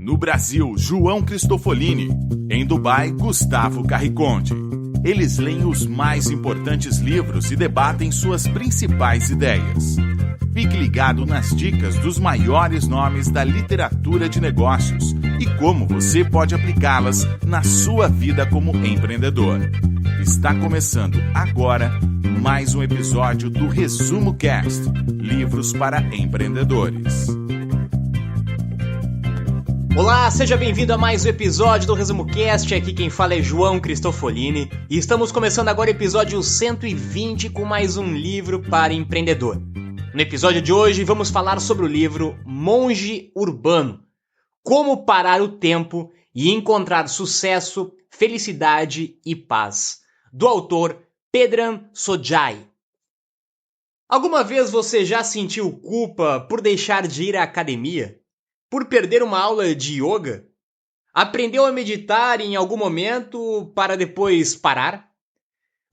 No Brasil, João Cristofolini. Em Dubai, Gustavo Carriconde. Eles leem os mais importantes livros e debatem suas principais ideias. Fique ligado nas dicas dos maiores nomes da literatura de negócios e como você pode aplicá-las na sua vida como empreendedor. Está começando agora mais um episódio do Resumo Cast, livros para empreendedores. Olá, seja bem-vindo a mais um episódio do Resumo Cast. Aqui quem fala é João Cristofolini e estamos começando agora o episódio 120 com mais um livro para empreendedor. No episódio de hoje vamos falar sobre o livro Monge Urbano: Como Parar o Tempo e Encontrar Sucesso, Felicidade e Paz, do autor Pedram Shojai. Alguma vez você já sentiu culpa por deixar de ir à academia? Por perder uma aula de yoga? Aprendeu a meditar em algum momento para depois parar?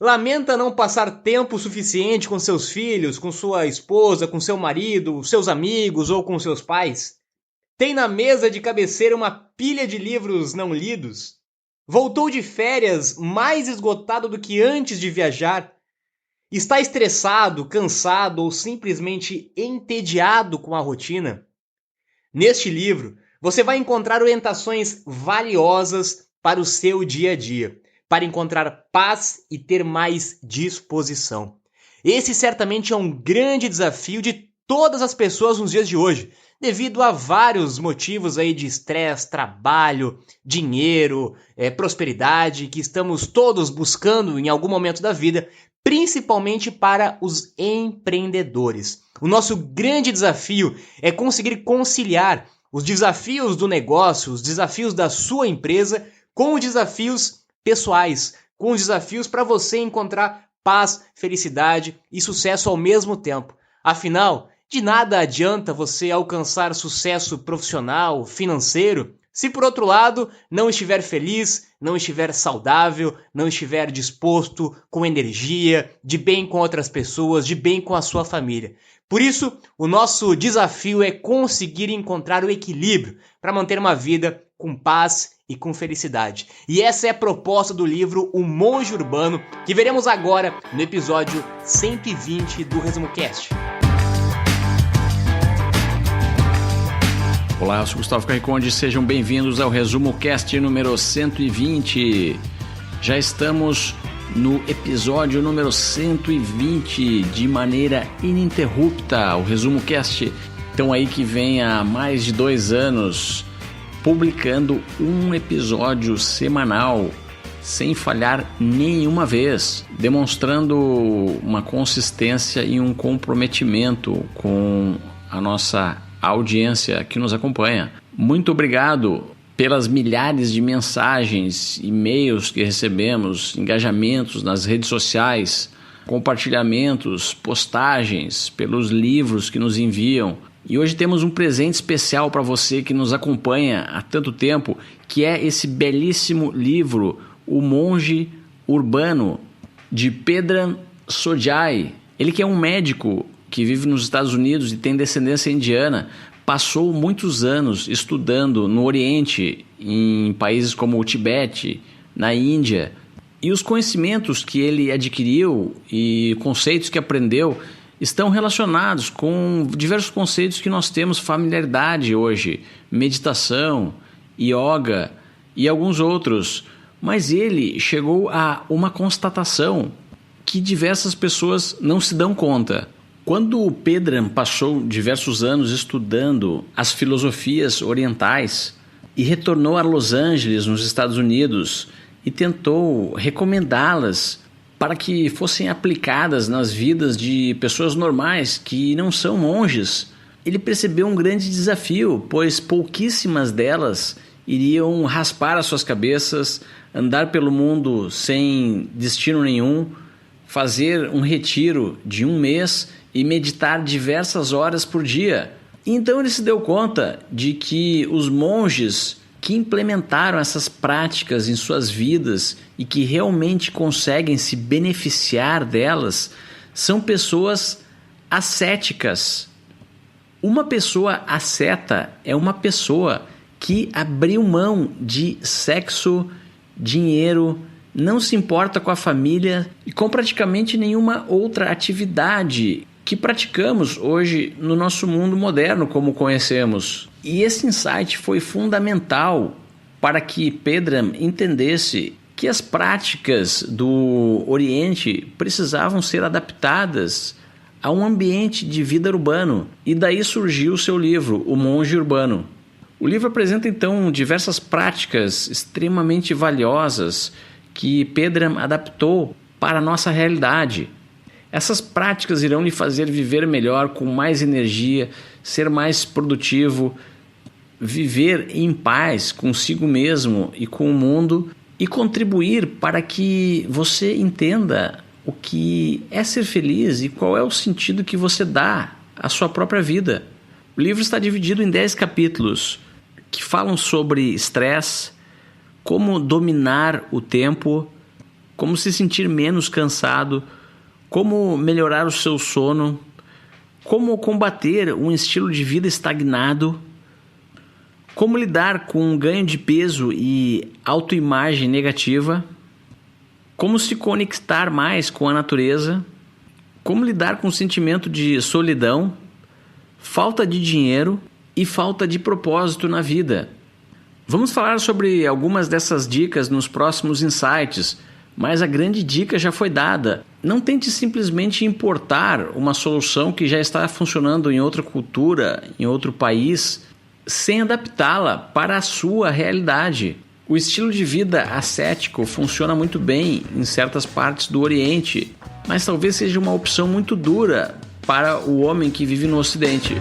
Lamenta não passar tempo suficiente com seus filhos, com sua esposa, com seu marido, seus amigos ou com seus pais? Tem na mesa de cabeceira uma pilha de livros não lidos? Voltou de férias mais esgotado do que antes de viajar? Está estressado, cansado ou simplesmente entediado com a rotina? Neste livro, você vai encontrar orientações valiosas para o seu dia a dia, para encontrar paz e ter mais disposição. Esse certamente é um grande desafio de todas as pessoas nos dias de hoje, devido a vários motivos aí de estresse, trabalho, dinheiro, prosperidade, que estamos todos buscando em algum momento da vida, principalmente para os empreendedores. O nosso grande desafio é conseguir conciliar os desafios do negócio, os desafios da sua empresa, com os desafios pessoais, com os desafios para você encontrar paz, felicidade e sucesso ao mesmo tempo. Afinal, de nada adianta você alcançar sucesso profissional, financeiro, se por outro lado não estiver feliz, não estiver saudável, não estiver disposto, com energia, de bem com outras pessoas, de bem com a sua família. Por isso, o nosso desafio é conseguir encontrar o equilíbrio para manter uma vida com paz e com felicidade. E essa é a proposta do livro O Monge Urbano, que veremos agora no episódio 120 do Resumo Cast. Olá, eu sou Gustavo Carriconde, sejam bem-vindos ao Resumo Cast número 120. Já estamos no episódio número 120 de maneira ininterrupta, o Resumo Cast. Então aí que vem há mais de 2 anos publicando um episódio semanal sem falhar nenhuma vez, demonstrando uma consistência e um comprometimento com a nossa audiência que nos acompanha. Muito obrigado pelas milhares de mensagens, e-mails que recebemos, engajamentos nas redes sociais, compartilhamentos, postagens, pelos livros que nos enviam. E hoje temos um presente especial para você que nos acompanha há tanto tempo, que é esse belíssimo livro, O Monge Urbano, de Pedram Shojai. Ele que é um médico que vive nos Estados Unidos e tem descendência indiana, passou muitos anos estudando no Oriente, em países como o Tibete, na Índia. E os conhecimentos que ele adquiriu e conceitos que aprendeu estão relacionados com diversos conceitos que nós temos familiaridade hoje, meditação, yoga e alguns outros. Mas ele chegou a uma constatação que diversas pessoas não se dão conta. Quando o Pedram passou diversos anos estudando as filosofias orientais e retornou a Los Angeles, nos Estados Unidos, e tentou recomendá-las para que fossem aplicadas nas vidas de pessoas normais que não são monges, ele percebeu um grande desafio, pois pouquíssimas delas iriam raspar as suas cabeças, andar pelo mundo sem destino nenhum, fazer um retiro de 1 mês e meditar diversas horas por dia. Então ele se deu conta de que os monges que implementaram essas práticas em suas vidas e que realmente conseguem se beneficiar delas são pessoas ascéticas. Uma pessoa asceta é uma pessoa que abriu mão de sexo, dinheiro, não se importa com a família e com praticamente nenhuma outra atividade que praticamos hoje no nosso mundo moderno como conhecemos. E esse insight foi fundamental para que Pedram entendesse que as práticas do Oriente precisavam ser adaptadas a um ambiente de vida urbano. E daí surgiu o seu livro, O Monge Urbano. O livro apresenta então diversas práticas extremamente valiosas que Pedram adaptou para a nossa realidade. Essas práticas irão lhe fazer viver melhor, com mais energia, ser mais produtivo, viver em paz consigo mesmo e com o mundo e contribuir para que você entenda o que é ser feliz e qual é o sentido que você dá à sua própria vida. O livro está dividido em 10 capítulos que falam sobre estresse, como dominar o tempo, como se sentir menos cansado, como melhorar o seu sono, como combater um estilo de vida estagnado, como lidar com um ganho de peso e autoimagem negativa, como se conectar mais com a natureza, como lidar com o sentimento de solidão, falta de dinheiro e falta de propósito na vida. Vamos falar sobre algumas dessas dicas nos próximos insights, mas a grande dica já foi dada. Não tente simplesmente importar uma solução que já está funcionando em outra cultura, em outro país, sem adaptá-la para a sua realidade. O estilo de vida ascético funciona muito bem em certas partes do Oriente, mas talvez seja uma opção muito dura para o homem que vive no Ocidente.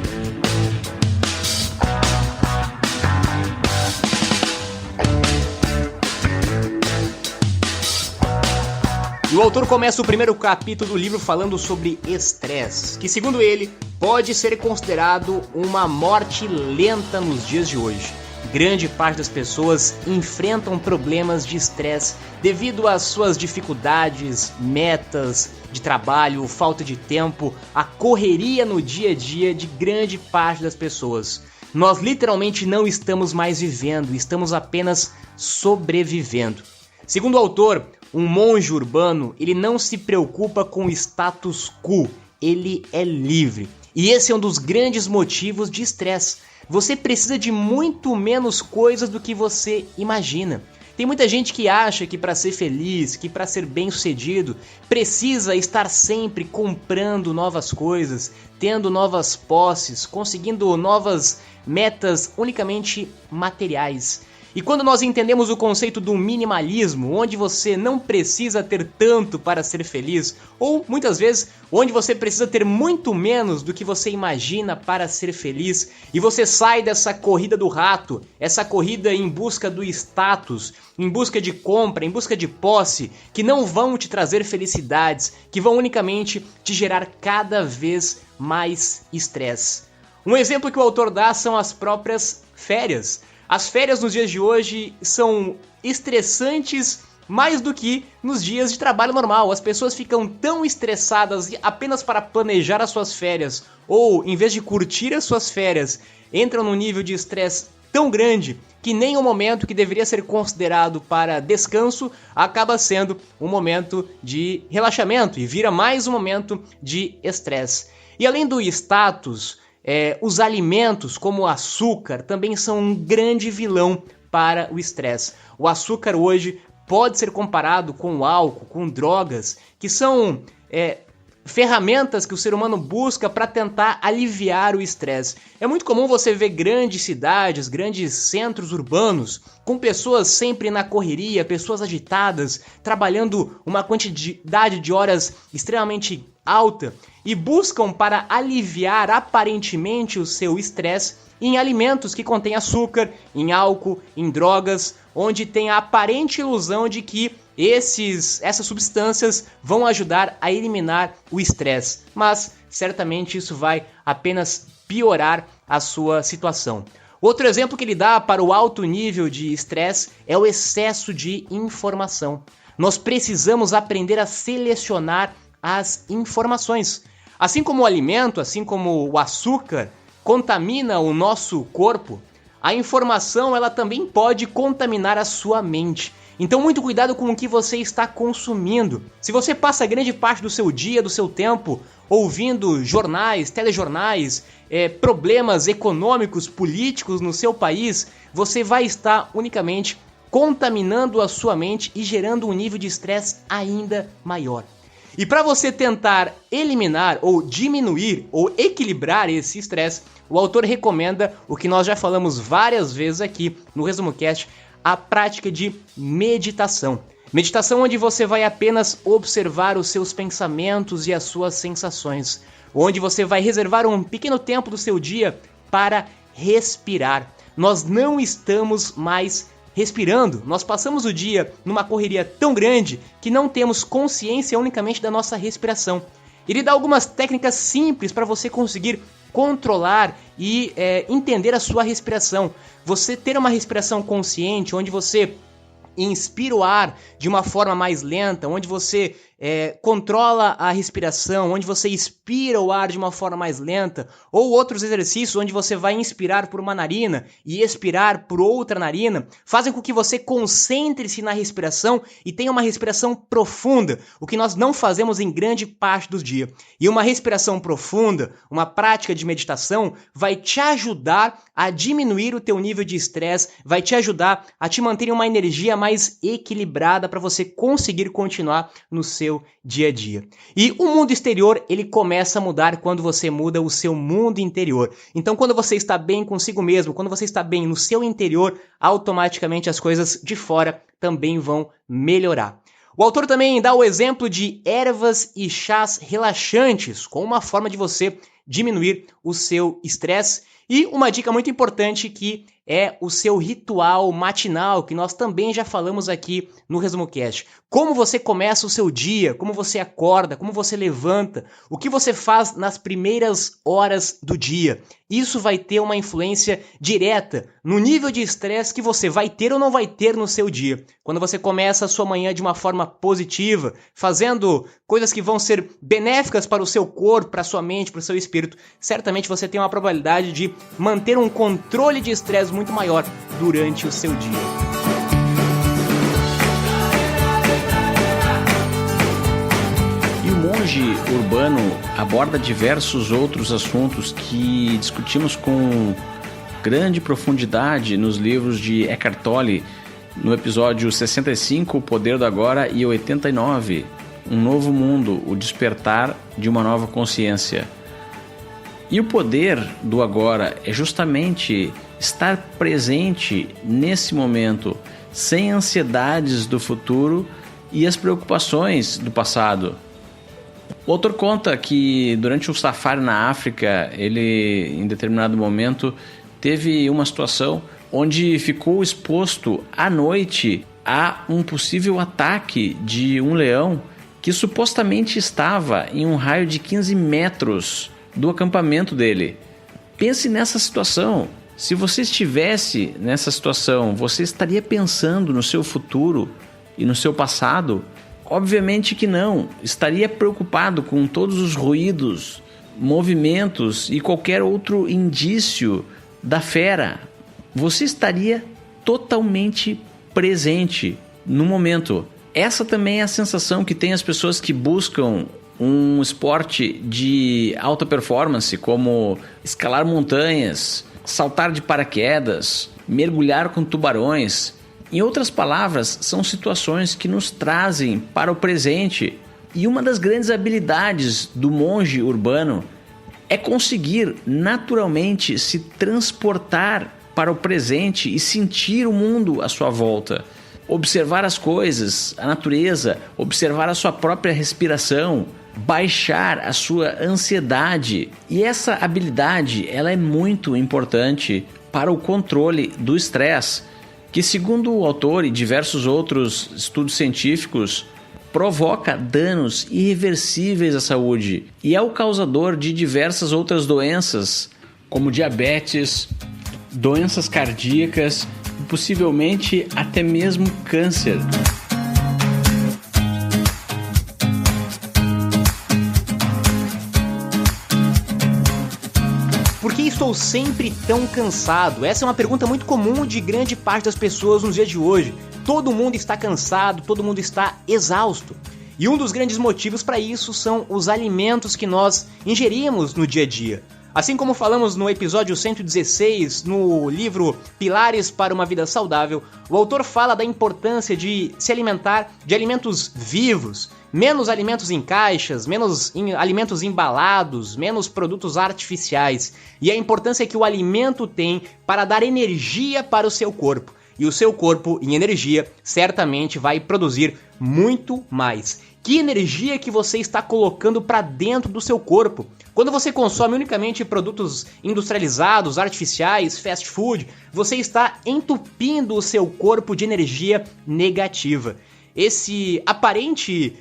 E o autor começa o primeiro capítulo do livro falando sobre estresse, que segundo ele, pode ser considerado uma morte lenta nos dias de hoje. Grande parte das pessoas enfrentam problemas de estresse devido às suas dificuldades, metas de trabalho, falta de tempo, a correria no dia a dia de grande parte das pessoas. Nós literalmente não estamos mais vivendo, estamos apenas sobrevivendo. Segundo o autor, um monge urbano, ele não se preocupa com o status quo, ele é livre. E esse é um dos grandes motivos de estresse. Você precisa de muito menos coisas do que você imagina. Tem muita gente que acha que para ser feliz, que para ser bem-sucedido, precisa estar sempre comprando novas coisas, tendo novas posses, conseguindo novas metas unicamente materiais. E quando nós entendemos o conceito do minimalismo, onde você não precisa ter tanto para ser feliz, ou muitas vezes onde você precisa ter muito menos do que você imagina para ser feliz, e você sai dessa corrida do rato, essa corrida em busca do status, em busca de compra, em busca de posse, que não vão te trazer felicidades, que vão unicamente te gerar cada vez mais estresse. Um exemplo que o autor dá são as próprias férias. As férias nos dias de hoje são estressantes mais do que nos dias de trabalho normal. As pessoas ficam tão estressadas apenas para planejar as suas férias, ou em vez de curtir as suas férias, entram num nível de estresse tão grande que nem o momento que deveria ser considerado para descanso acaba sendo um momento de relaxamento e vira mais um momento de estresse. E além do status, os alimentos como o açúcar também são um grande vilão para o estresse. O açúcar hoje pode ser comparado com o álcool, com drogas, que são ferramentas que o ser humano busca para tentar aliviar o estresse. É muito comum você ver grandes cidades, grandes centros urbanos, com pessoas sempre na correria, pessoas agitadas, trabalhando uma quantidade de horas extremamente alta e buscam para aliviar aparentemente o seu estresse em alimentos que contêm açúcar, em álcool, em drogas, onde tem a aparente ilusão de que essas substâncias vão ajudar a eliminar o estresse, mas certamente isso vai apenas piorar a sua situação. Outro exemplo que ele dá para o alto nível de estresse é o excesso de informação. Nós precisamos aprender a selecionar as informações. Assim como o alimento, assim como o açúcar contamina o nosso corpo, a informação ela também pode contaminar a sua mente. Então muito cuidado com o que você está consumindo. Se você passa grande parte do seu dia, do seu tempo, ouvindo jornais, telejornais, problemas econômicos, políticos no seu país, você vai estar unicamente contaminando a sua mente e gerando um nível de estresse ainda maior. E para você tentar eliminar ou diminuir ou equilibrar esse estresse, o autor recomenda o que nós já falamos várias vezes aqui no ResumoCast, a prática de meditação. Meditação onde você vai apenas observar os seus pensamentos e as suas sensações, onde você vai reservar um pequeno tempo do seu dia para respirar. Nós não estamos mais respirando, nós passamos o dia numa correria tão grande que não temos consciência unicamente da nossa respiração. Ele dá algumas técnicas simples para você conseguir controlar e entender a sua respiração. Você ter uma respiração consciente, onde você inspira o ar de uma forma mais lenta, onde você controla a respiração, onde você expira o ar de uma forma mais lenta, ou outros exercícios onde você vai inspirar por uma narina e expirar por outra narina, fazem com que você concentre-se na respiração e tenha uma respiração profunda, o que nós não fazemos em grande parte dos dias. E uma respiração profunda, uma prática de meditação, vai te ajudar a diminuir o teu nível de estresse, vai te ajudar a te manter em uma energia mais equilibrada para você conseguir continuar no seu dia a dia. E o mundo exterior, ele começa a mudar quando você muda o seu mundo interior. Então, quando você está bem consigo mesmo, quando você está bem no seu interior, automaticamente as coisas de fora também vão melhorar. O autor também dá o exemplo de ervas e chás relaxantes, como uma forma de você diminuir o seu estresse. E uma dica muito importante que é o seu ritual matinal, que nós também já falamos aqui no ResumoCast. Como você começa o seu dia, como você acorda, como você levanta, o que você faz nas primeiras horas do dia. Isso vai ter uma influência direta no nível de estresse que você vai ter ou não vai ter no seu dia. Quando você começa a sua manhã de uma forma positiva, fazendo coisas que vão ser benéficas para o seu corpo, para a sua mente, para o seu espírito, certamente você tem uma probabilidade de manter um controle de estresse muito maior durante o seu dia. E o Monge Urbano aborda diversos outros assuntos que discutimos com grande profundidade nos livros de Eckhart Tolle, no episódio 65, O Poder do Agora, e 89, Um Novo Mundo, o Despertar de uma Nova Consciência. E o poder do agora é justamente estar presente nesse momento, sem ansiedades do futuro e as preocupações do passado. O autor conta que durante um safari na África, ele em determinado momento teve uma situação onde ficou exposto à noite a um possível ataque de um leão que supostamente estava em um raio de 15 metros do acampamento dele. Pense nessa situação. Se você estivesse nessa situação, você estaria pensando no seu futuro e no seu passado? Obviamente que não. Estaria preocupado com todos os ruídos, movimentos e qualquer outro indício da fera. Você estaria totalmente presente no momento. Essa também é a sensação que tem as pessoas que buscam um esporte de alta performance, como escalar montanhas, saltar de paraquedas, mergulhar com tubarões. Em outras palavras, são situações que nos trazem para o presente. E uma das grandes habilidades do monge urbano é conseguir naturalmente se transportar para o presente e sentir o mundo à sua volta. Observar as coisas, a natureza, observar a sua própria respiração, baixar a sua ansiedade. E essa habilidade, ela é muito importante para o controle do estresse, que, segundo o autor e diversos outros estudos científicos, provoca danos irreversíveis à saúde e é o causador de diversas outras doenças, como diabetes, doenças cardíacas e possivelmente até mesmo câncer. Por que isso estou sempre tão cansado? Essa é uma pergunta muito comum de grande parte das pessoas nos dias de hoje. Todo mundo está cansado, todo mundo está exausto. E um dos grandes motivos para isso são os alimentos que nós ingerimos no dia a dia. Assim como falamos no episódio 116, no livro Pilares para uma Vida Saudável, o autor fala da importância de se alimentar de alimentos vivos, menos alimentos em caixas, menos alimentos embalados, menos produtos artificiais, e a importância que o alimento tem para dar energia para o seu corpo. E o seu corpo, em energia, certamente vai produzir muito mais. Que energia que você está colocando para dentro do seu corpo? Quando você consome unicamente produtos industrializados, artificiais, fast food, você está entupindo o seu corpo de energia negativa. Esse aparente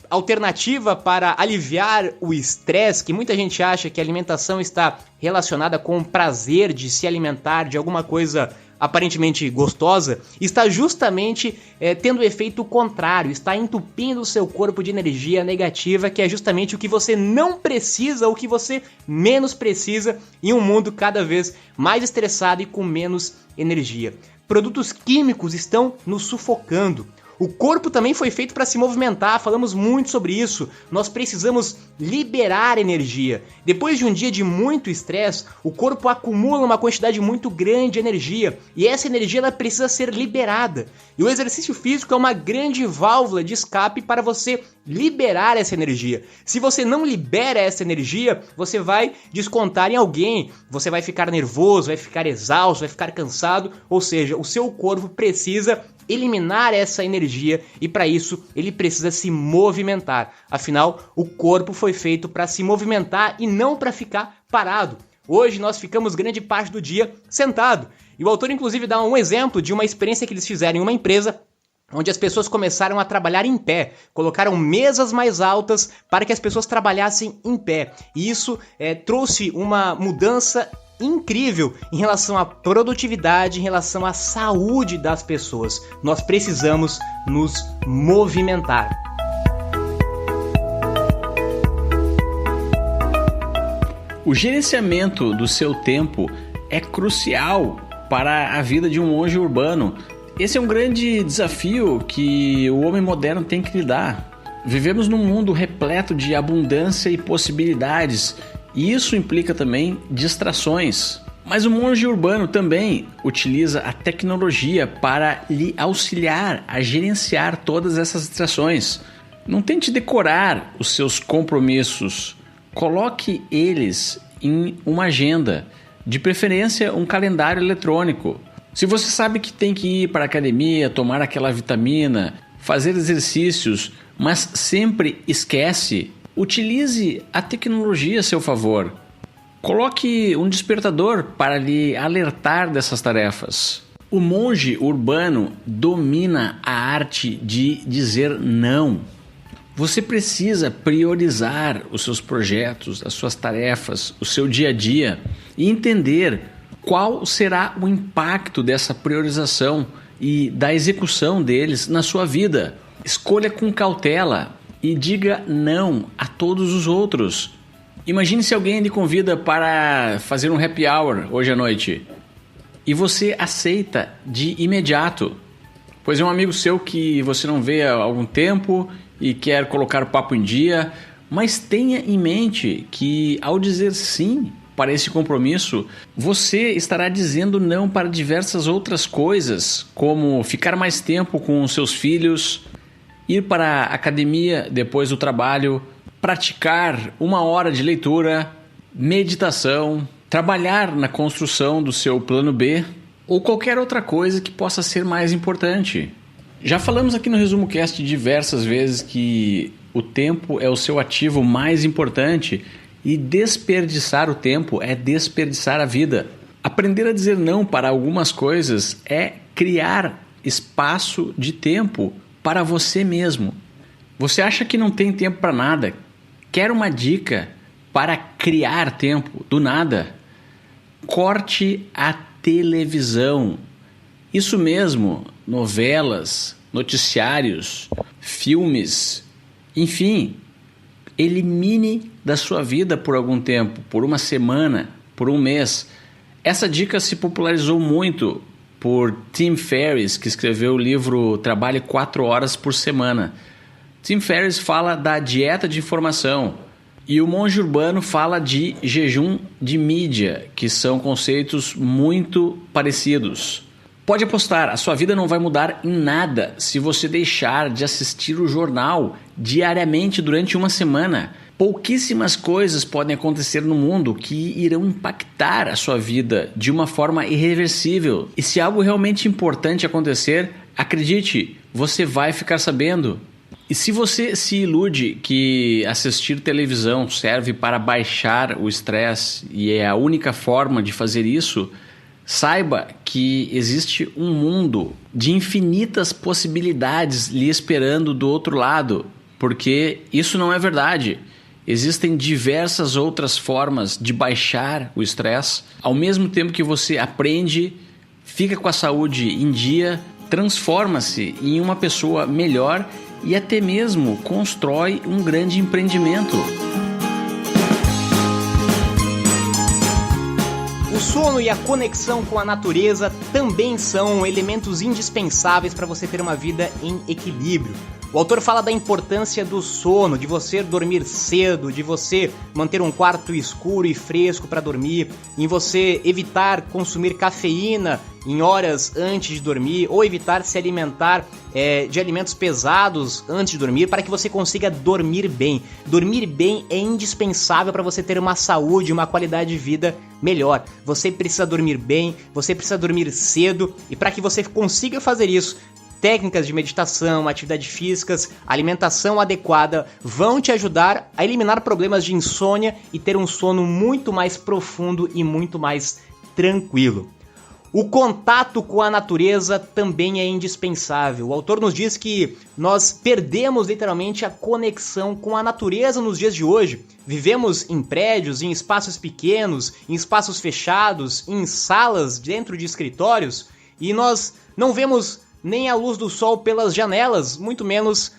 alternativa para aliviar o estresse, que muita gente acha que a alimentação está relacionada com o prazer de se alimentar de alguma coisa aparentemente gostosa, está justamente tendo o efeito contrário, está entupindo o seu corpo de energia negativa, que é justamente o que você não precisa, o que você menos precisa em um mundo cada vez mais estressado e com menos energia. Produtos químicos estão nos sufocando. O corpo também foi feito para se movimentar, falamos muito sobre isso. Nós precisamos liberar energia. Depois de um dia de muito estresse, o corpo acumula uma quantidade muito grande de energia e essa energia ela precisa ser liberada. E o exercício físico é uma grande válvula de escape para você liberar essa energia. Se você não libera essa energia, você vai descontar em alguém, você vai ficar nervoso, vai ficar exausto, vai ficar cansado, ou seja, o seu corpo precisa eliminar essa energia e para isso ele precisa se movimentar. Afinal, o corpo foi feito para se movimentar e não para ficar parado. Hoje nós ficamos grande parte do dia sentado. E o autor inclusive dá um exemplo de uma experiência que eles fizeram em uma empresa onde as pessoas começaram a trabalhar em pé, colocaram mesas mais altas para que as pessoas trabalhassem em pé. E isso trouxe uma mudança incrível em relação à produtividade, em relação à saúde das pessoas. Nós precisamos nos movimentar. O gerenciamento do seu tempo é crucial para a vida de um monge urbano. Esse é um grande desafio que o homem moderno tem que lidar. Vivemos num mundo repleto de abundância e possibilidades, e isso implica também distrações. Mas o monge urbano também utiliza a tecnologia para lhe auxiliar a gerenciar todas essas distrações. Não tente decorar os seus compromissos. Coloque eles em uma agenda, de preferência um calendário eletrônico. Se você sabe que tem que ir para a academia, tomar aquela vitamina, fazer exercícios, mas sempre esquece, utilize a tecnologia a seu favor. Coloque um despertador para lhe alertar dessas tarefas. O monge urbano domina a arte de dizer não. Você precisa priorizar os seus projetos, as suas tarefas, o seu dia a dia e entender qual será o impacto dessa priorização e da execução deles na sua vida. Escolha com cautela e diga não a todos os outros. Imagine se alguém lhe convida para fazer um happy hour hoje à noite e você aceita de imediato, pois é um amigo seu que você não vê há algum tempo e quer colocar o papo em dia, mas tenha em mente que ao dizer sim para esse compromisso, você estará dizendo não para diversas outras coisas, como ficar mais tempo com os seus filhos, ir para a academia depois do trabalho, praticar 1 hora de leitura, meditação, trabalhar na construção do seu plano B ou qualquer outra coisa que possa ser mais importante. Já falamos aqui no Resumo Cast diversas vezes que o tempo é o seu ativo mais importante e desperdiçar o tempo é desperdiçar a vida. Aprender a dizer não para algumas coisas é criar espaço de tempo para você mesmo. Você acha que não tem tempo para nada? Quer uma dica para criar tempo do nada? Corte a televisão. Isso mesmo, novelas, noticiários, filmes, enfim, elimine da sua vida por algum tempo, por uma semana, por um mês. Essa dica se popularizou muito por Tim Ferriss, que escreveu o livro Trabalhe 4 horas por semana. Tim Ferriss fala da dieta de informação e o Monge Urbano fala de jejum de mídia, que são conceitos muito parecidos. Pode apostar, a sua vida não vai mudar em nada se você deixar de assistir o jornal diariamente durante uma semana. Pouquíssimas coisas podem acontecer no mundo que irão impactar a sua vida de uma forma irreversível. E se algo realmente importante acontecer, acredite, você vai ficar sabendo. E se você se ilude que assistir televisão serve para baixar o estresse e é a única forma de fazer isso, saiba que existe um mundo de infinitas possibilidades lhe esperando do outro lado, porque isso não é verdade. Existem diversas outras formas de baixar o estresse. Ao mesmo tempo que você aprende, fica com a saúde em dia, transforma-se em uma pessoa melhor e até mesmo constrói um grande empreendimento. O sono e a conexão com a natureza também são elementos indispensáveis para você ter uma vida em equilíbrio. O autor fala da importância do sono, de você dormir cedo, de você manter um quarto escuro e fresco para dormir, em você evitar consumir cafeína em horas antes de dormir ou evitar se alimentar de alimentos pesados antes de dormir para que você consiga dormir bem. Dormir bem é indispensável para você ter uma saúde, uma qualidade de vida melhor. Você precisa dormir bem, você precisa dormir cedo e para que você consiga fazer isso, técnicas de meditação, atividades físicas, alimentação adequada vão te ajudar a eliminar problemas de insônia e ter um sono muito mais profundo e muito mais tranquilo. O contato com a natureza também é indispensável. O autor nos diz que nós perdemos literalmente a conexão com a natureza nos dias de hoje. Vivemos em prédios, em espaços pequenos, em espaços fechados, em salas dentro de escritórios e nós não vemos nem a luz do sol pelas janelas, muito menos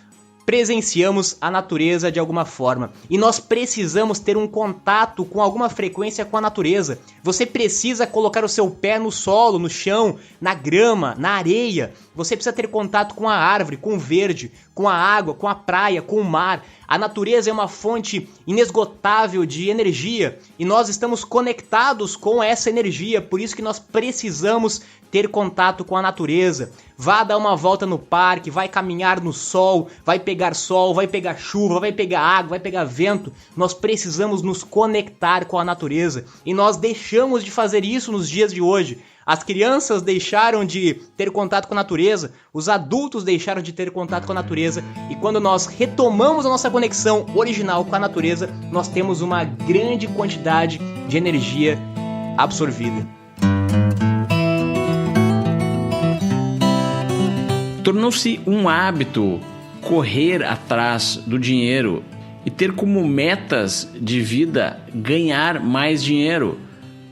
presenciamos a natureza de alguma forma. E nós precisamos ter um contato com alguma frequência com a natureza. Você precisa colocar o seu pé no solo, no chão, na grama, na areia. Você precisa ter contato com a árvore, com o verde, com a água, com a praia, com o mar. A natureza é uma fonte inesgotável de energia e nós estamos conectados com essa energia, por isso que nós precisamos ter contato com a natureza. Vá dar uma volta no parque, vai caminhar no sol, vai pegar chuva, vai pegar água, vai pegar vento. Nós precisamos nos conectar com a natureza e nós deixamos de fazer isso nos dias de hoje. As crianças deixaram de ter contato com a natureza, os adultos deixaram de ter contato com a natureza e quando nós retomamos a nossa conexão original com a natureza, nós temos uma grande quantidade de energia absorvida. Tornou-se um hábito correr atrás do dinheiro e ter como metas de vida ganhar mais dinheiro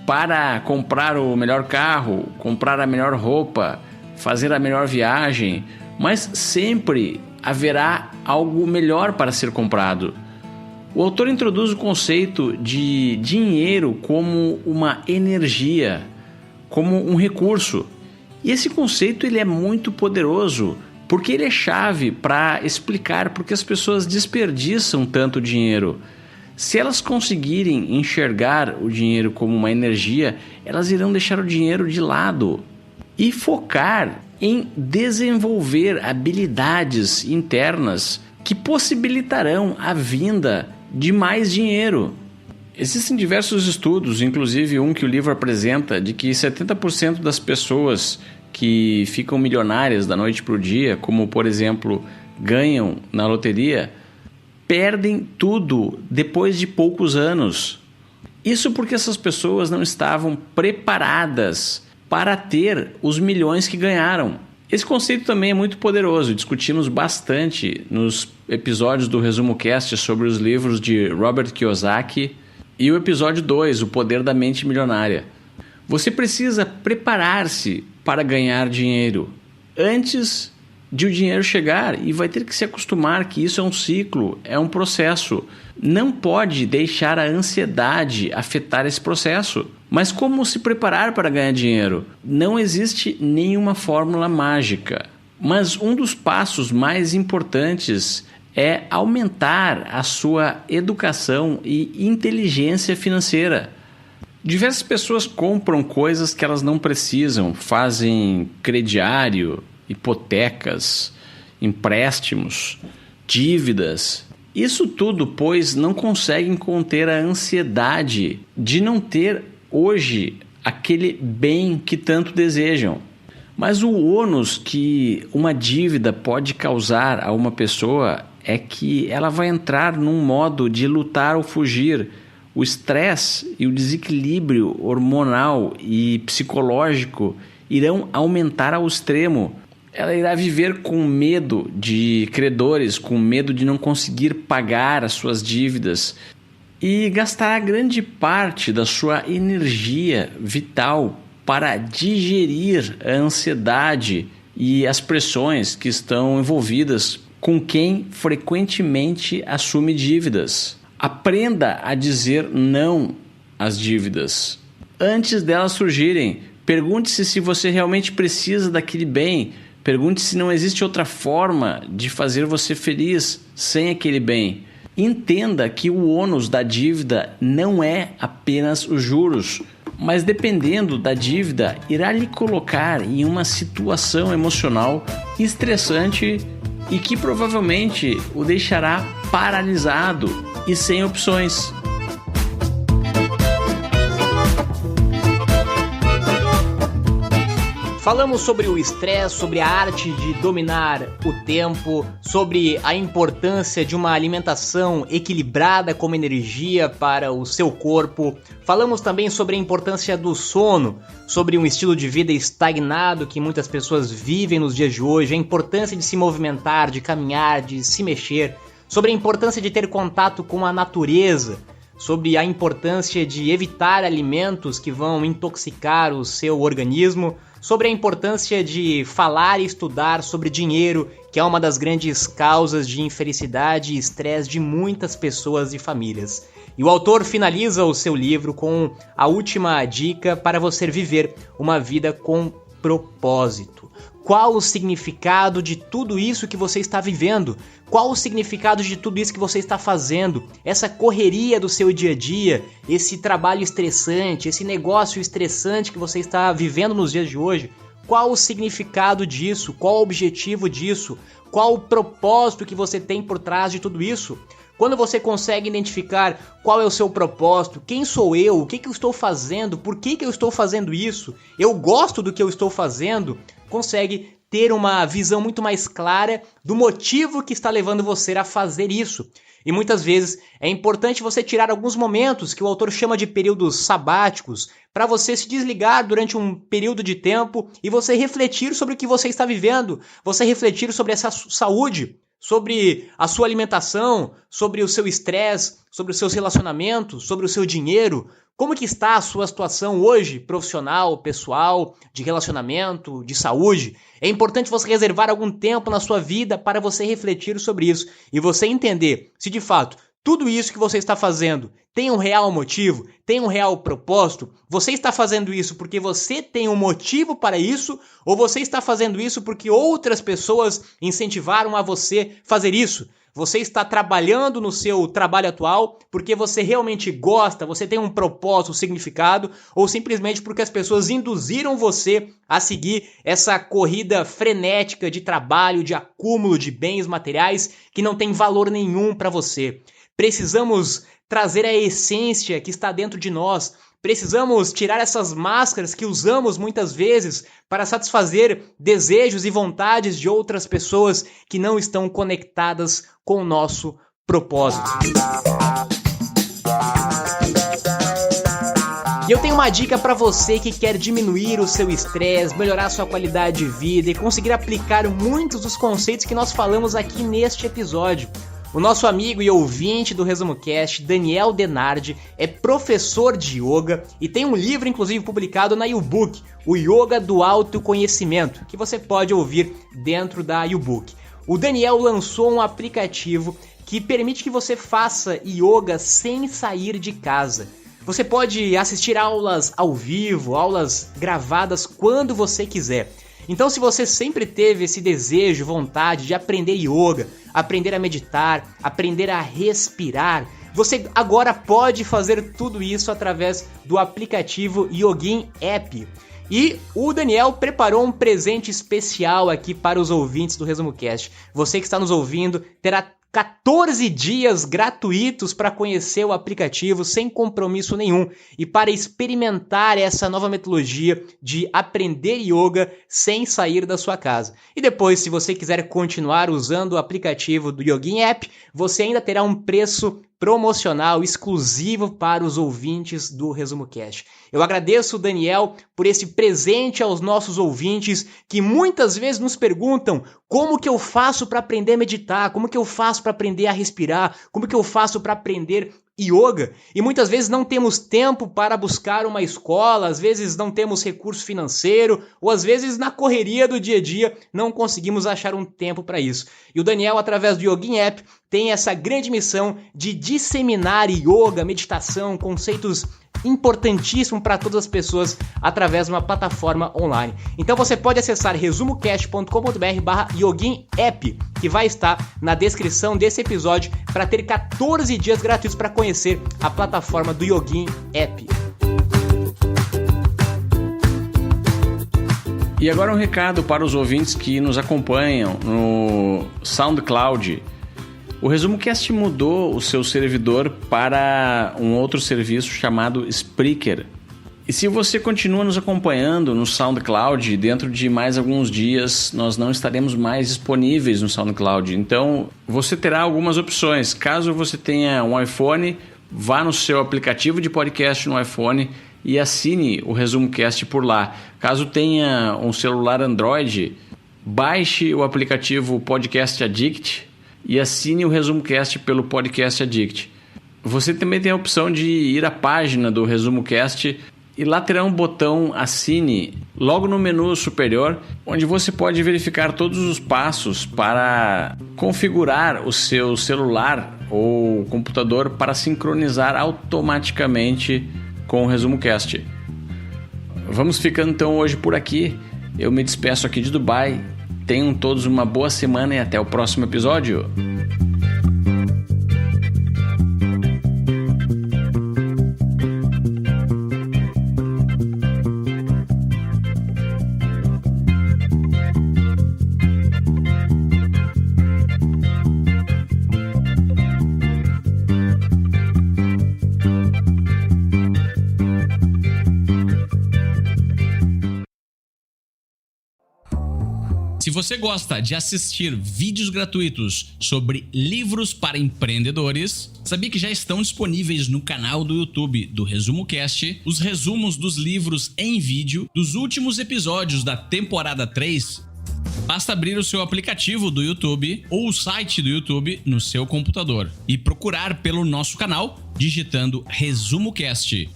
para comprar o melhor carro, comprar a melhor roupa, fazer a melhor viagem, mas sempre haverá algo melhor para ser comprado. O autor introduz o conceito de dinheiro como uma energia, como um recurso. E esse conceito ele é muito poderoso, porque ele é chave para explicar por que as pessoas desperdiçam tanto dinheiro. Se elas conseguirem enxergar o dinheiro como uma energia, elas irão deixar o dinheiro de lado e focar em desenvolver habilidades internas que possibilitarão a vinda de mais dinheiro. Existem diversos estudos, inclusive um que o livro apresenta, de que 70% das pessoas que ficam milionárias da noite para o dia, como por exemplo ganham na loteria, perdem tudo depois de poucos anos. Isso porque essas pessoas não estavam preparadas para ter os milhões que ganharam. Esse conceito também é muito poderoso, discutimos bastante nos episódios do Resumo Cast sobre os livros de Robert Kiyosaki e o episódio 2, O Poder da Mente Milionária. Você precisa preparar-se para ganhar dinheiro antes de o dinheiro chegar e vai ter que se acostumar que isso é um ciclo, é um processo. Não pode deixar a ansiedade afetar esse processo. Mas como se preparar para ganhar dinheiro? Não existe nenhuma fórmula mágica. Mas um dos passos mais importantes é aumentar a sua educação e inteligência financeira. Diversas pessoas compram coisas que elas não precisam, fazem crediário, hipotecas, empréstimos, dívidas. Isso tudo, pois, não conseguem conter a ansiedade de não ter hoje aquele bem que tanto desejam. Mas o ônus que uma dívida pode causar a uma pessoa é que ela vai entrar num modo de lutar ou fugir. O estresse e o desequilíbrio hormonal e psicológico irão aumentar ao extremo. Ela irá viver com medo de credores, com medo de não conseguir pagar as suas dívidas e gastará grande parte da sua energia vital para digerir a ansiedade e as pressões que estão envolvidas com quem frequentemente assume dívidas. Aprenda a dizer não às dívidas. Antes delas surgirem, pergunte-se se você realmente precisa daquele bem. Pergunte se não existe outra forma de fazer você feliz sem aquele bem. Entenda que o ônus da dívida não é apenas os juros, mas dependendo da dívida, irá lhe colocar em uma situação emocional estressante e que provavelmente o deixará paralisado e sem opções. Falamos sobre o estresse, sobre a arte de dominar o tempo, sobre a importância de uma alimentação equilibrada como energia para o seu corpo. Falamos também sobre a importância do sono, sobre um estilo de vida estagnado que muitas pessoas vivem nos dias de hoje, a importância de se movimentar, de caminhar, de se mexer, sobre a importância de ter contato com a natureza, sobre a importância de evitar alimentos que vão intoxicar o seu organismo, sobre a importância de falar e estudar sobre dinheiro, que é uma das grandes causas de infelicidade e estresse de muitas pessoas e famílias. E o autor finaliza o seu livro com a última dica para você viver uma vida com propósito. Qual o significado de tudo isso que você está vivendo? Qual o significado de tudo isso que você está fazendo? Essa correria do seu dia a dia, esse trabalho estressante, esse negócio estressante que você está vivendo nos dias de hoje? Qual o significado disso? Qual o objetivo disso? Qual o propósito que você tem por trás de tudo isso? Quando você consegue identificar qual é o seu propósito, quem sou eu, o que eu estou fazendo, por que eu estou fazendo isso, eu gosto do que eu estou fazendo, consegue ter uma visão muito mais clara do motivo que está levando você a fazer isso. E muitas vezes é importante você tirar alguns momentos que o autor chama de períodos sabáticos para você se desligar durante um período de tempo e você refletir sobre o que você está vivendo, você refletir sobre essa saúde, sobre a sua alimentação, sobre o seu estresse, sobre os seus relacionamentos, sobre o seu dinheiro. Como que está a sua situação hoje, profissional, pessoal, de relacionamento, de saúde? É importante você reservar algum tempo na sua vida para você refletir sobre isso e você entender se de fato tudo isso que você está fazendo tem um real motivo, tem um real propósito. Você está fazendo isso porque você tem um motivo para isso ou você está fazendo isso porque outras pessoas incentivaram a você fazer isso? Você está trabalhando no seu trabalho atual porque você realmente gosta, você tem um propósito, um significado, ou simplesmente porque as pessoas induziram você a seguir essa corrida frenética de trabalho, de acúmulo de bens materiais que não tem valor nenhum para você. Precisamos trazer a essência que está dentro de nós. Precisamos tirar essas máscaras que usamos muitas vezes para satisfazer desejos e vontades de outras pessoas que não estão conectadas com o nosso propósito. E eu tenho uma dica para você que quer diminuir o seu estresse, melhorar a sua qualidade de vida e conseguir aplicar muitos dos conceitos que nós falamos aqui neste episódio. O nosso amigo e ouvinte do Resumo Cast, Daniel Denardi, é professor de yoga e tem um livro inclusive publicado na YouBook, o Yoga do Autoconhecimento, que você pode ouvir dentro da YouBook. O Daniel lançou um aplicativo que permite que você faça yoga sem sair de casa. Você pode assistir aulas ao vivo, aulas gravadas quando você quiser. Então, se você sempre teve esse desejo, vontade de aprender yoga, aprender a meditar, aprender a respirar, você agora pode fazer tudo isso através do aplicativo Yogin App. E o Daniel preparou um presente especial aqui para os ouvintes do Resumo Cast. Você que está nos ouvindo terá 14 dias gratuitos para conhecer o aplicativo sem compromisso nenhum e para experimentar essa nova metodologia de aprender yoga sem sair da sua casa. E depois, se você quiser continuar usando o aplicativo do Yogin App, você ainda terá um preço promocional exclusivo para os ouvintes do Resumo Cast. Eu agradeço o Daniel por esse presente aos nossos ouvintes que muitas vezes nos perguntam como que eu faço para aprender a meditar, como que eu faço para aprender a respirar, como que eu faço para aprender yoga, e muitas vezes não temos tempo para buscar uma escola, às vezes não temos recurso financeiro, ou às vezes na correria do dia a dia não conseguimos achar um tempo para isso. E o Daniel, através do Yogin App, tem essa grande missão de disseminar yoga, meditação, conceitos importantíssimos para todas as pessoas através de uma plataforma online. Então você pode acessar resumocast.com.br/Yogin App, que vai estar na descrição desse episódio, para ter 14 dias gratuitos para conhecer a plataforma do Yogin App. E agora um recado para os ouvintes que nos acompanham no SoundCloud. O ResumoCast mudou o seu servidor para um outro serviço chamado Spreaker. E se você continua nos acompanhando no SoundCloud, dentro de mais alguns dias nós não estaremos mais disponíveis no SoundCloud. Então você terá algumas opções. Caso você tenha um iPhone, vá no seu aplicativo de podcast no iPhone e assine o ResumoCast por lá. Caso tenha um celular Android, baixe o aplicativo Podcast Addict e assine o ResumoCast pelo Podcast Addict. Você também tem a opção de ir à página do ResumoCast e lá terá um botão Assine logo no menu superior, onde você pode verificar todos os passos para configurar o seu celular ou computador para sincronizar automaticamente com o ResumoCast. Vamos ficando então hoje por aqui. Eu me despeço aqui de Dubai. Tenham todos uma boa semana e até o próximo episódio. Se você gosta de assistir vídeos gratuitos sobre livros para empreendedores, sabia que já estão disponíveis no canal do YouTube do ResumoCast os resumos dos livros em vídeo dos últimos episódios da temporada 3? Basta abrir o seu aplicativo do YouTube ou o site do YouTube no seu computador e procurar pelo nosso canal digitando ResumoCast.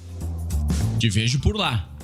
Te vejo por lá.